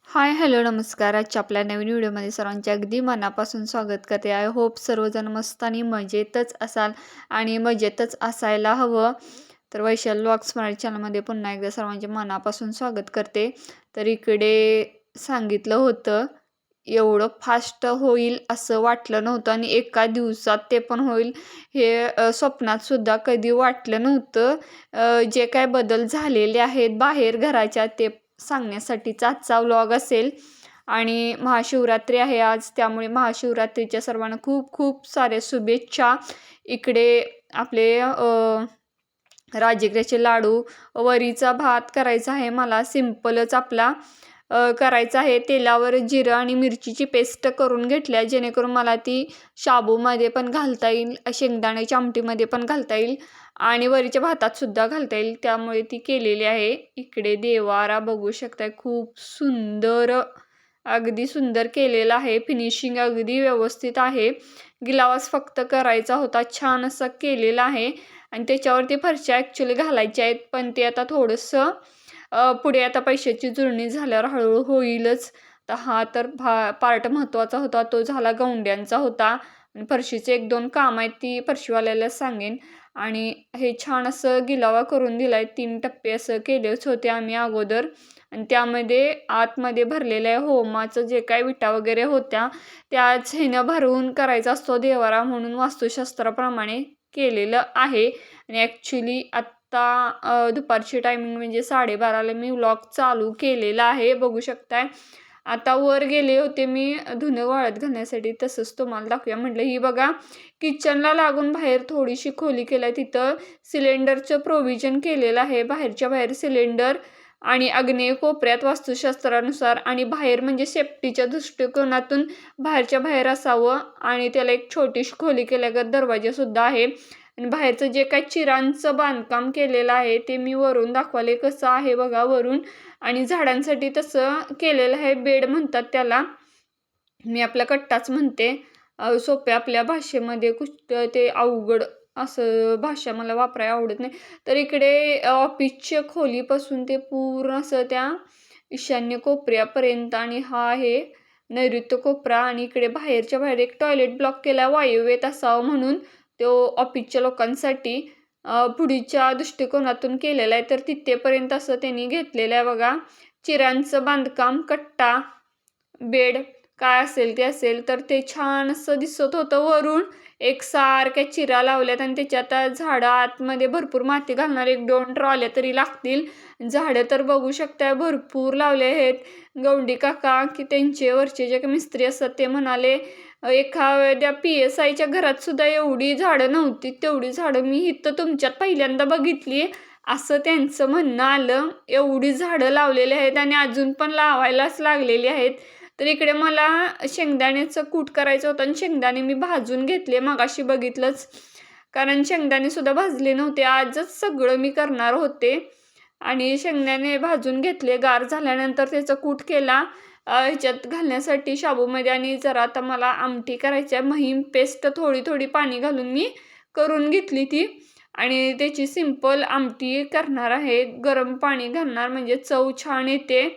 हाय, hello, नमस्कार. आजच्या आपल्या नवीन व्हिडिओमध्ये सर्वांचे अगदी मनापासून स्वागत करते. आय होप सर्वजण मस्त आणि मजेतच असाल आणि मजेतच असायला हवं. तर वैशाल व्लॉग्स मराठी चॅनलमध्ये पुन्हा एकदा सर्वांचे मनापासून स्वागत करते. तर इकडे सांगितलं होतं, एवढं फास्ट होईल असं वाटलं नव्हतं आणि एका दिवसात ते पण होईल हे स्वप्नात सुद्धा कधी वाटलं नव्हतं. जे काय बदल झालेले आहेत बाहेर घराच्या ते सांगण्यासाठीचा आजचा व्लॉग असेल. आणि महाशिवरात्री आहे आज, त्यामुळे महाशिवरात्रीच्या सर्वांना खूप खूप साऱ्या शुभेच्छा. इकडे आपले राजगिऱ्याचे लाडू, वरीचा भात करायचा आहे मला, सिंपलच आपला करायचा आहे. तेलावर जिरं आणि मिरचीची पेस्ट करून घेतल्या, जेणेकरून मला ती शाबूमध्ये पण घालता येईल, शेंगदाण्याच्या आमटीमध्ये पण घालता येईल आणि वरीच्या भातात सुद्धा घालता येईल, त्यामुळे ती केलेली आहे. इकडे देवारा बघू शकताय, खूप सुंदर, अगदी सुंदर केलेला आहे. फिनिशिंग अगदी व्यवस्थित आहे. गिलावास फक्त करायचा होता, छान असा केलेला आहे. आणि त्याच्यावरती फरशा ॲक्च्युली घालायच्या आहेत, पण ते आता थोडंसं पुढे आता पैशाची जुळणी झाल्यावर हळूहळू होईलच. तर हा तर पार्ट महत्त्वाचा होता, तो झाला गौंड्यांचा होता. आणि फरशीचे 1-2 काम आहेत, ती फरशीवाल्याला सांगेन. आणि हे छान असं गिलावा करून दिला आहे, 3 टप्पे असं केलेच होते आम्ही अगोदर. आणि त्यामध्ये आतमध्ये भरलेलं आहे होमाचं, जे काय विटा वगैरे होत्या त्याच ह्यानं भरून करायचा असतो देवारा, म्हणून वास्तुशास्त्राप्रमाणे केलेलं आहे. आणि ॲक्च्युली आत्ता दुपारची टायमिंग म्हणजे 12:30ला मी व्लॉग चालू केलेला आहे, बघू शकताय. आता वर गेले होते मी धुणं वाळत घालण्यासाठी, तसंच तुम्हाला दाखवूया म्हटलं. ही बघा, किचनला लागून बाहेर थोडीशी खोली केलं आहे, तिथं सिलेंडरचं प्रोव्हिजन केलेलं आहे. बाहेरच्या बाहेर सिलेंडर आणि आग्नेय कोपऱ्यात वास्तुशास्त्रानुसार, आणि बाहेर म्हणजे सेफ्टीच्या दृष्टिकोनातून बाहेरच्या बाहेर असावं. आणि त्याला एक छोटीशी खोली केल्यागत दरवाजासुद्धा आहे. आणि बाहेरचं जे काही चिरांचं बांधकाम केलेलं आहे ते मी वरून दाखवाले कसं आहे बघा वरून. आणि झाडांसाठी तसं केलेलं आहे, बेड म्हणतात त्याला, मी आपला कट्टाच म्हणते. सोप्या आपल्या भाषेमध्ये ते अवघड असं भाषा मला वापरायला आवडत नाही. तर इकडे ऑफिसच्या खोलीपासून ते पूर्ण असं त्या ईशान्य कोपऱ्यापर्यंत, आणि हा आहे नैऋत्य कोपरा. आणि इकडे बाहेरच्या बाहेर एक टॉयलेट ब्लॉक केला वायव्येत असावं म्हणून, तो ऑफिसच्या लोकांसाठी पुढीच्या दृष्टिकोनातून केलेला आहे. तर तिथेपर्यंत असं त्यांनी घेतलेलं आहे बघा. चिरांचं बांधकाम, कट्टा, बेड काय असेल ते असेल, तर ते छान असं दिसत होतं वरून. एकसारख्या चिरा लावल्यात आणि त्याच्यात झाडं आतमध्ये भरपूर माती घालणार 1-2 ट्रॉल्या तरी लागतील. झाडं तर बघू शकताय भरपूर लावले आहेत. गवंडी काका की त्यांचे वरचे जे काही मिस्त्री असतात ते म्हणाले, एखाद्या PSIच्या घरात सुद्धा एवढी झाडं नव्हती, तेवढी झाडं मी इथं तुमच्यात पहिल्यांदा बघितली, असं त्यांचं म्हणणं आलं. एवढी झाडं लावलेली आहेत आणि अजून पण लावायलाच लागलेली आहेत. तर इकडे मला शेंगदाण्याचं कूट करायचं होतं आणि शेंगदाणे मी भाजून घेतले, मगाशी बघितलंच, कारण शेंगदाणे सुद्धा भाजले नव्हते, आजच सगळं मी करणार होते. आणि शेंगदाणे भाजून घेतले, गार झाल्यानंतर त्याचा कूट केला ह्याच्यात घालण्यासाठी शाबूमध्ये. आणि जरा आता मला आमटी करायची आहे, महिम पेस्ट थोडी थोडी पाणी घालून मी करून घेतली ती. आणि त्याची सिंपल आमटी करणार आहे, गरम पाणी घालणार म्हणजे चव छान येते.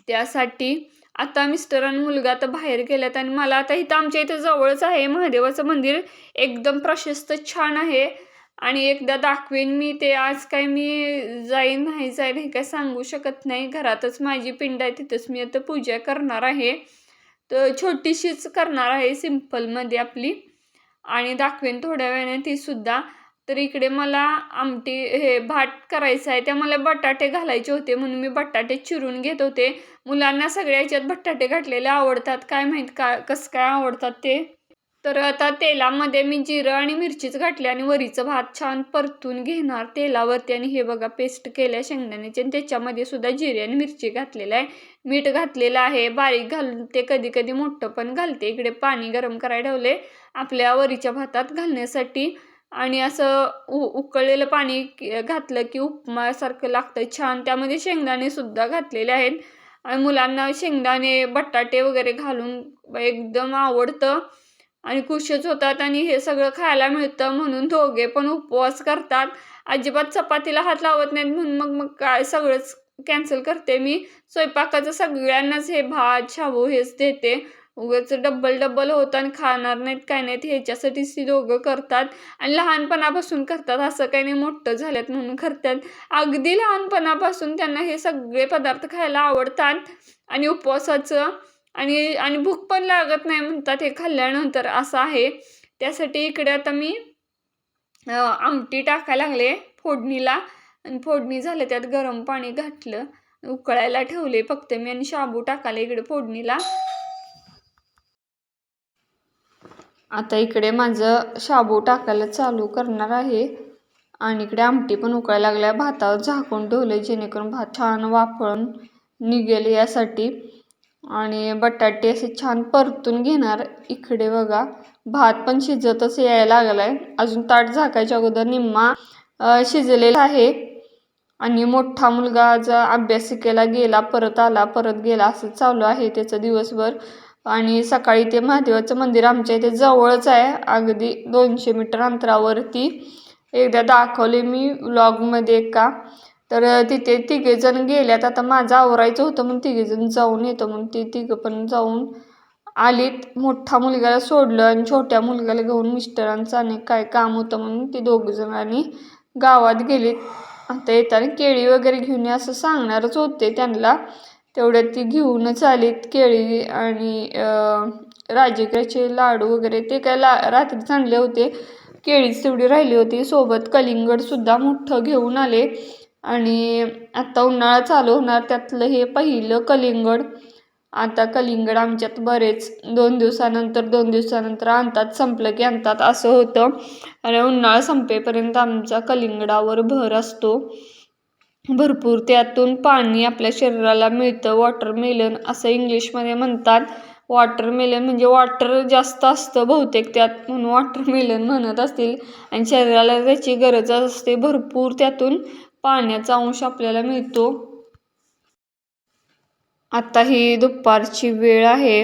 त्यासाठी आता मिस्टर आणि मुलगा आता बाहेर गेल्यात आणि मला आता इथं आमच्या इथं जवळच आहे महादेवाचं मंदिर, एकदम प्रशस्त छान आहे. आणि एकदा दाखवेन मी ते, आज काय मी जाईन नाही जाईन हे काय सांगू शकत नाही. घरातच माझी पिंड आहे, तिथंच मी आता पूजा करणार आहे. तर छोटीशीच करणार आहे सिंपलमध्ये आपली, आणि दाखवेन थोड्या वेळाने ती सुद्धा. तर इकडे मला आमटी हे भात करायचं आहे, त्या मला बटाटे घालायचे होते म्हणून मी बटाटे चिरून घेत होते. मुलांना सगळ्या ह्याच्यात बटाटे घातलेले आवडतात, काय माहीत कसं काय आवडतात ते. तर आता तेलामध्ये मी जिरं आणि मिरचीच घातली आणि वरीचं भात छान परतून घेणार तेलावरती. आणि हे बघा पेस्ट केल्या शेंगदाण्याची, आणि त्याच्यामध्ये सुद्धा जिरे आणि मिरची घातलेलं आहे, मीठ घातलेलं आहे, बारीक घालून ते कधी कधी मोठं पण घालते. इकडे पाणी गरम करायला ठेवले आपल्या वरीच्या भातात घालण्यासाठी. आणि असं उकळलेलं पाणी घातलं की उपमासारखं लागतं छान. त्यामध्ये शेंगदाणे सुद्धा घातलेले आहेत आणि मुलांना शेंगदाणे बटाटे वगैरे घालून एकदम आवडतं आणि खुशच होतात. आणि हे सगळं खायला मिळतं म्हणून दोघे पण उपवास करतात, अजिबात चपातीला हात लावत नाहीत, म्हणून मग मग काय सगळंच कॅन्सल करते. मी स्वयंपाकाचं सगळ्यांनाच हे भात, शाबू हेच देते. उगाच डब्बल होतं आणि खाणार नाहीत काय नाहीत ह्याच्यासाठीच ती दोघं करतात आणि लहानपणापासून करतात. असं काही नाही मोठं झाल्यात म्हणून करतात. अगदी लहानपणापासून त्यांना हे सगळे पदार्थ खायला आवडतात आणि उपवासाचं आणि आणि भूक पण लागत नाही म्हणतात हे खाल्ल्यानंतर, असं आहे. त्यासाठी इकडे आता मी आमटी टाकायला लागले फोडणीला आणि फोडणी झाले त्यात गरम पाणी घातलं, उकळायला ठेवले फक्त मी आणि शाबू टाकायला इकडे फोडणीला. आता इकडे माझं शाबू टाकायला चालू करणार आहे आणि इकडे आमटी पण उकळायला लागल्या. भातावर झाकून ठेवले जेणेकरून भात छान वाफळून निघेल यासाठी. आणि बटाटे असे छान परतून घेणार. इकडे बघा भात पण शिजतच यायला लागलाय. अजून ताट झाकायच्या अगोदर निम्मा शिजलेला आहे. आणि मोठा मुलगा आज अभ्यासिकेला गेला, परत आला, परत गेला, असं चालू आहे त्याचं दिवसभर. आणि सकाळी ते महादेवाचं मंदिर आमच्या इथे जवळच आहे, अगदी 200 मीटर अंतरावरती. एकदा दाखवले मी व्लॉगमध्ये का. तर तिथे तिघेजण गेल्यात. आता माझं आवरायचं होतं म्हणून तिघेजण जाऊन येतो म्हणून ते तिघं पण जाऊन आलीत. मोठ्या मुलग्याला सोडलं आणि छोट्या मुलग्याला घेऊन मिस्टरांचं अनेक काय काम होतं म्हणून ते दोघंजणांनी गावात गेलीत. आता येताना केळी वगैरे घेऊन असं सांगणारच होते त्यांना, तेवढ्यात ती घेऊनच आलीत केळी आणि राजगिऱ्याचे लाडू वगैरे. ते काय रात्रीच आणले होते, केळीच तेवढी राहिली होती. सोबत कलिंगडसुद्धा मोठं घेऊन आले. आणि आता उन्हाळा चालू होणार, त्यातलं हे पहिलं कलिंगड. आता कलिंगड आमच्यात बरेच 2 दिवसानंतर आणतात, संपलं की आणतात असं होतं. आणि उन्हाळा संपेपर्यंत आमचा कलिंगडावर भर असतो भरपूर. त्यातून पाणी आपल्या शरीराला मिळतं. वॉटरमेलन असं इंग्लिशमध्ये म्हणतात. वॉटरमेलन म्हणजे वॉटर जास्त असतं बहुतेक त्यात, म्हणून वॉटरमेलन म्हणत असतील. आणि शरीराला त्याची गरज असते भरपूर, त्यातून पाण्याचा अंश आपल्याला मिळतो. आता ही दुपारची वेळ आहे.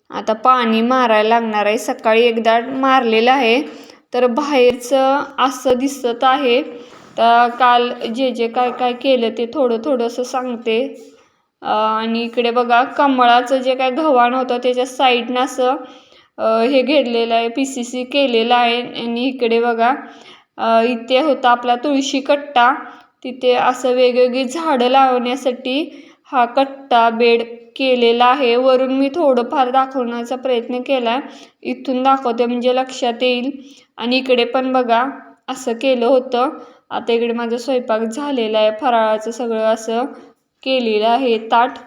आता पाणी मारायला लागणार आहे. सकाळी एकदा मारलेलं आहे. तर बाहेरचं असं दिसत आहे. तर काल जे काय केलं ते थोडंसं सांगते. आणि इकडे बघा कमळाचं जे काय गव्हाण होतं त्याच्या साईडनं असं हे घेतलेलं आहे, PCC केलेलं आहे. आणि इकडे बघा इथे होता आपला तुळशी कट्टा, तिथे असं वेगवेगळी झाडं लावण्यासाठी हा कट्टा बेड केलेला आहे. वरून मी थोडंफार दाखवण्याचा प्रयत्न केला, इथून दाखवते म्हणजे लक्षात येईल. आणि इकडे पण बघा असं केलं होतं. आता इकडे माझा स्वयंपाक झालेला आहे. फराळाचं सगळं असं केलेलं आहे ताट.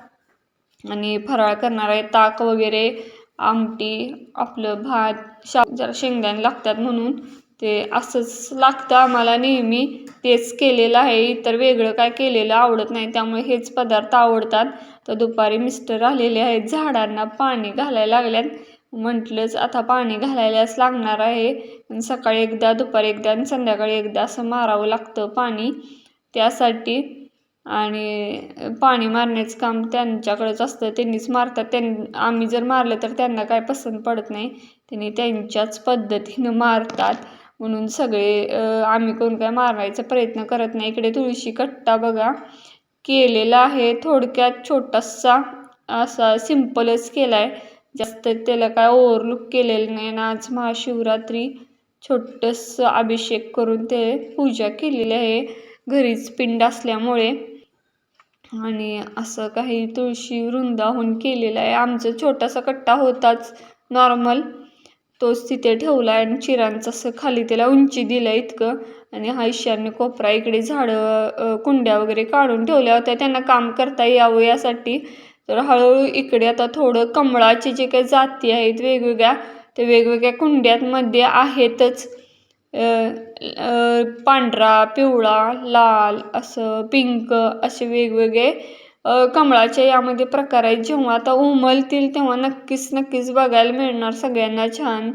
आणि फराळ करणार आहे, ताक वगैरे, आमटी, आपलं भात, जरा शेंगदाणे लागतात म्हणून ते असंच लागतं आम्हाला नेहमी, तेच केलेलं आहे. इतर वेगळं काय केलेलं आवडत नाही, त्यामुळे हेच पदार्थ आवडतात. तर दुपारी मिस्टर आलेले आहेत, झाडांना पाणी घालायला लागल्यात. म्हटलंच आता पाणी घालायलाच लागणार आहे. सकाळी एकदा, दुपारी एकदा आणि संध्याकाळी एकदा असं मारावं लागतं पाणी त्यासाठी. आणि पाणी मारण्याचं काम त्यांच्याकडेच असतं, त्यांनीच मारतात. आम्ही जर मारलं तर त्यांना काय पसंत पडत नाही, त्यांनी त्यांच्याच पद्धतीनं मारतात. म्हणून सगळे आम्ही कोण काय मारायचा प्रयत्न करत नाही. इकडे तुळशी कट्टा बघा केलेला आहे, थोडक्यात छोटासा असा सिम्पलच केला आहे, जास्त त्याला काय ओव्हरलुक केलेलं नाही. आणि आज महाशिवरात्री छोटंसं अभिषेक करून ते पूजा केलेली आहे, घरीच पिंड असल्यामुळे. आणि असं काही तुळशी वृंदावन केलेलं आहे. आमचा छोटासा कट्टा होताच नॉर्मल, तोच तिथे ठेवला आहे. आणि चिरांचं असं खाली त्याला उंची दिलं इतकं. आणि हा ईशान्य कोपरा, इकडे झाडं कुंड्या वगैरे काढून ठेवल्या होत्या त्यांना काम करता यावं यासाठी. तर हळूहळू इकडे आता थोडं कमळाचे जे काही जाती आहेत वेगवेगळ्या, ते वेगवेगळ्या कुंड्यांमध्ये आहेतच. पांढरा, पिवळा, लाल, असं पिंक, असे वेगवेगळे कमळाचे यामध्ये प्रकार आहेत. जेव्हा आता उमलतील तेव्हा नक्कीच बघायला मिळणार सगळ्यांना छान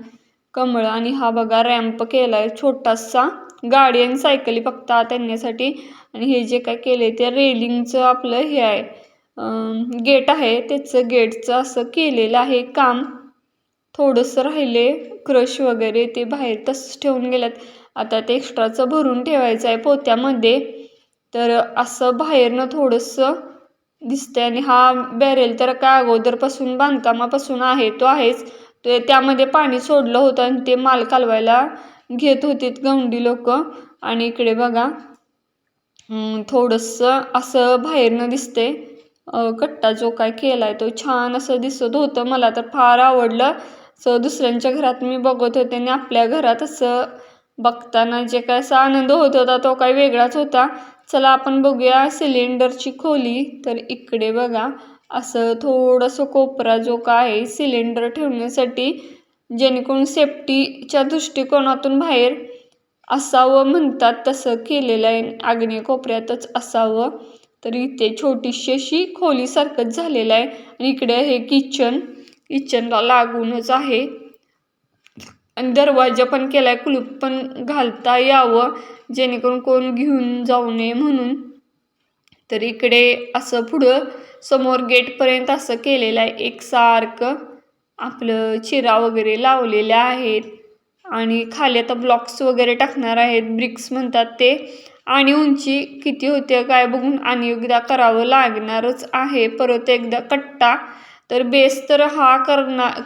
कमळ. आणि हा बघा रॅम्प केला आहे छोटासा, गाडी आणि सायकली फक्त आत आणण्यासाठी. आणि हे जे काय केले ते रेलिंगचं आपलं हे आहे, गेट आहे, त्याचं गेटचं असं केलेलं आहे काम. थोडंसं राहिले क्रश वगैरे, ते बाहेर तसंच ठेवून गेल्यात. आता ते एक्स्ट्राचं भरून ठेवायचं आहे पोत्यामध्ये. तर असं बाहेरनं थोडंसं दिसतंय. आणि हा बॅरेल तर काय अगोदरपासून बांधकामापासून आहे तो आहेच. तो त्यामध्ये पाणी सोडलं होतं आणि ते माल कालवायला घेत होते गवंडी लोक. आणि इकडे बघा थोडंसं असं बाहेरनं दिसतंय. कट्टा जो काय केलाय तो छान असं दिसत होतं. मला तर फार आवडलं. दुसऱ्यांच्या घरात मी बघत होते आणि आपल्या घरात असं बघताना जे काय असा आनंद होत होता तो काही वेगळाच होता. चला आपण बघूया सिलेंडरची खोली. तर इकडे बघा असं थोडंसं कोपरा जो काय आहे सिलेंडर ठेवण्यासाठी, जेणेकरून सेफ्टीच्या दृष्टिकोनातून बाहेर असावं म्हणतात तसं केलेलं आहे. आग्नेय कोपऱ्यातच असावं. तर इथे छोटीशी अशी खोलीसारखंच झालेलं आहे. आणि इकडे हे किचनला लागूनच आहे. आणि दरवाजा पण केलाय, कुलूप पण घालता यावं जेणेकरून कोण घेऊन जाऊ नये म्हणून. तर इकडे असं पुढं समोर गेटपर्यंत असं केलेलं आहे. एकसारखं आपलं चिरा वगैरे लावलेल्या आहेत. आणि खाली आता ब्लॉक्स वगैरे टाकणार आहेत, ब्रिक्स म्हणतात ते. आणि उंची किती होते काय बघून आणि एकदा करावं लागणारच आहे परत एकदा कट्टा. तर बेस तर हा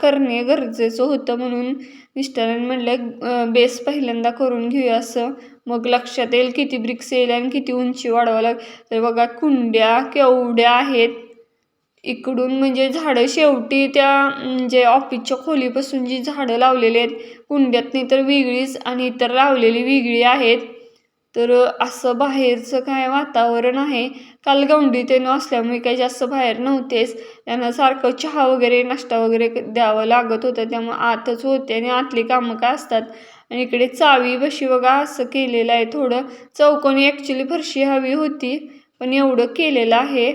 करणे गरजेचं होतं, म्हणून मिस्टरांनी म्हणलं बेस पहिल्यांदा करून घेऊया असं, मग लक्षात येईल किती ब्रिक्स येईल आणि किती उंची वाढवावं लागेल. तर बघा कुंड्या केवढ्या आहेत. इकडून म्हणजे झाडं शेवटी त्या म्हणजे ऑफिसच्या खोलीपासून जी झाडं लावलेली आहेत कुंड्यातनी तर वेगळीच आणि इतर लावलेली वेगळी आहेत. तर असं बाहेरचं काय वातावरण आहे. काल गवंडी ते असल्यामुळे काही जास्त बाहेर नव्हतेच. त्यांना सारखं चहा वगैरे नाश्ता वगैरे द्यावं लागत होतं, त्यामुळे आतच होते आणि आतली कामं काय असतात. आणि इकडे चावी बशी बघा असं केलेलं आहे. थोडं चौकोनी ॲक्च्युली फरशी हवी होती पण एवढं केलेलं आहे.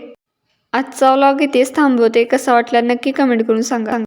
आजचा व्लॉग इथेच थांबवते. कसा वाटला नक्की कमेंट करून सांगा.